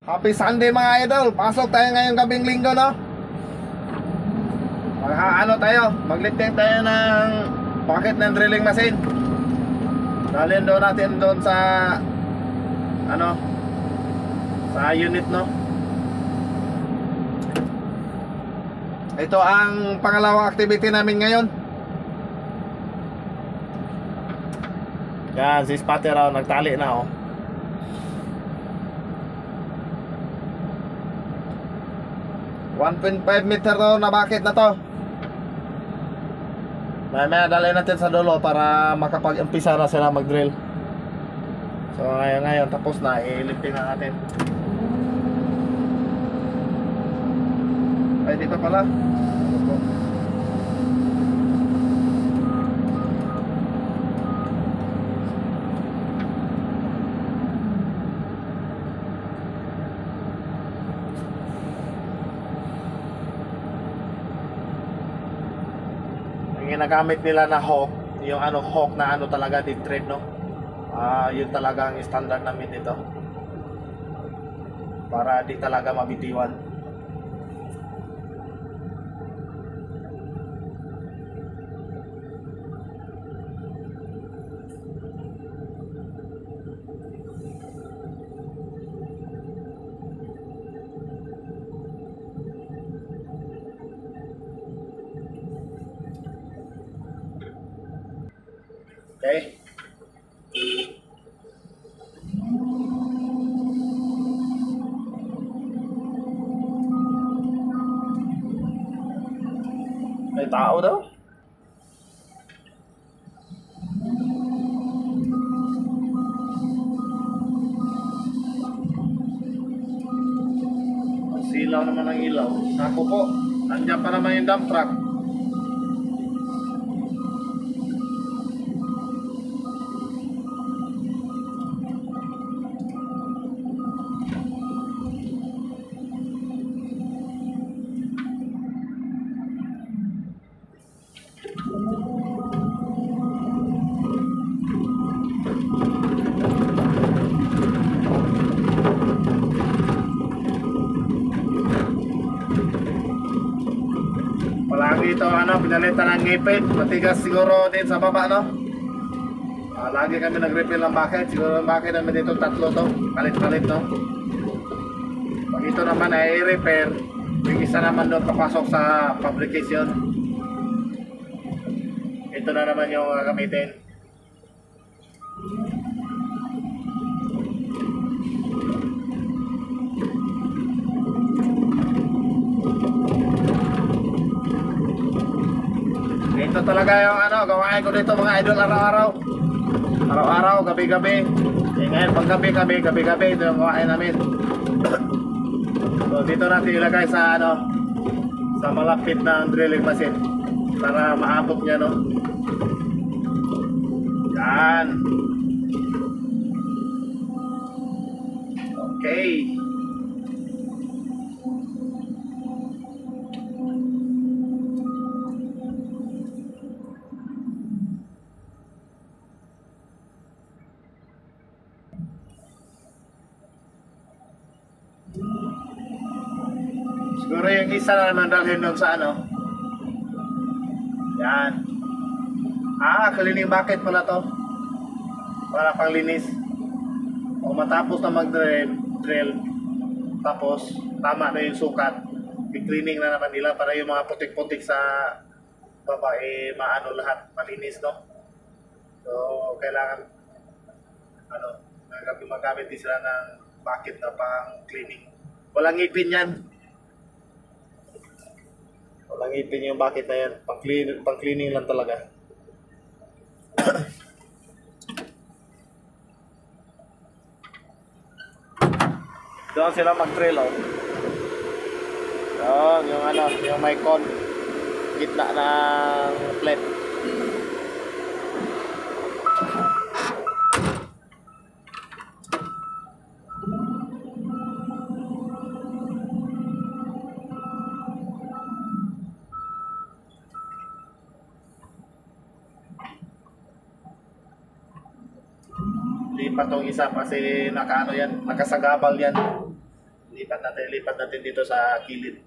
Happy Sunday mga idol. Pasok tayo ngayong gabing linggo, no? Ano tayo? Maglifting tayo ng bucket ng drilling machine. Dalhin doon natin doon sa sa unit, no? Ito ang pangalawang activity namin ngayon. Yan, si Spotty raw nagtali na, oh. 1.5 meter na bucket na to. Mamaya dalhin natin sa dulo para makapag-umpisa na sila mag-drill. So ngayon tapos na, ilipin na natin. Ay, dito pala. Ginagamit nila na hawk, yung hawk na talaga deep thread, no? Yun talaga ang standard namin dito. Para di talaga mabitiwan. Okay. May tao daw. Ang silaw naman ng ilaw. Naku po, nandiyan pa naman yung dump truck. Palagi ito pinalitan ng ngipin. Matigas siguro din sa baba, no? Lagi kami nag-refill ng bucket. Siguro ang bucket namin dito tatlo to. Palit-palit, no? Pag ito naman ay i-repair, yung isa naman doon papasok sa fabrication. Ito na naman yung gagamitin. Ito talaga yung gawain ko dito mga idol, araw-araw. Araw-araw, gabi-gabi. Ngayon pag gabi-gabi, ito yung gawain namin. So dito natin ilagay sa sa malapit na drilling machine para maabot niya, no? Yan. Okay. Siguro yung isa na naman dalhin doon sa yan. Cleaning bucket pala to. Para panglinis. O matapos na mag-drill, tapos tama na yung sukat, i-cleaning na naman nila para yung mga putik-putik sa baba lahat malinis, no? So kailangan magamit din sila ng bucket na pang cleaning. Walang ngipin yan. Walang ngipin yung bucket na yan. Pang cleaning lang talaga. Doon sila mag-drill, oh. Doon, yung may con gitna ng plate. Hindi pa tong isa kasi yan, nakasagabal yan. Lipat natin dito sa kilid.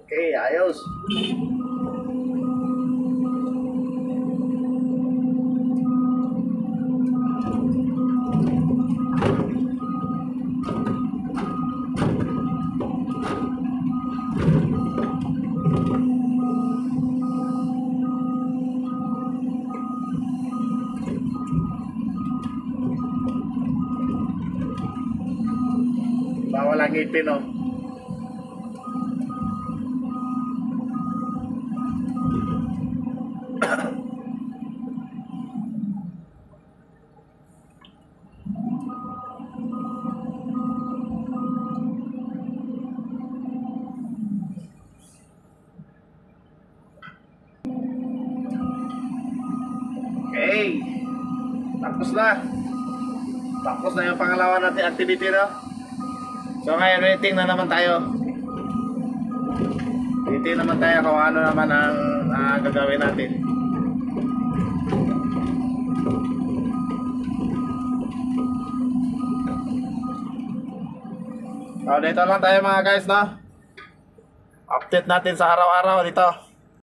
Okay, ayos. Bawal ang ngipin, oh. Okay. Tapos na. Tapos na yung pangalawa natin activity, no? So ngayon, rating na naman tayo. Rating naman tayo kung ano naman ang gagawin natin. So dito lang tayo mga guys, no? Update natin sa araw-araw dito.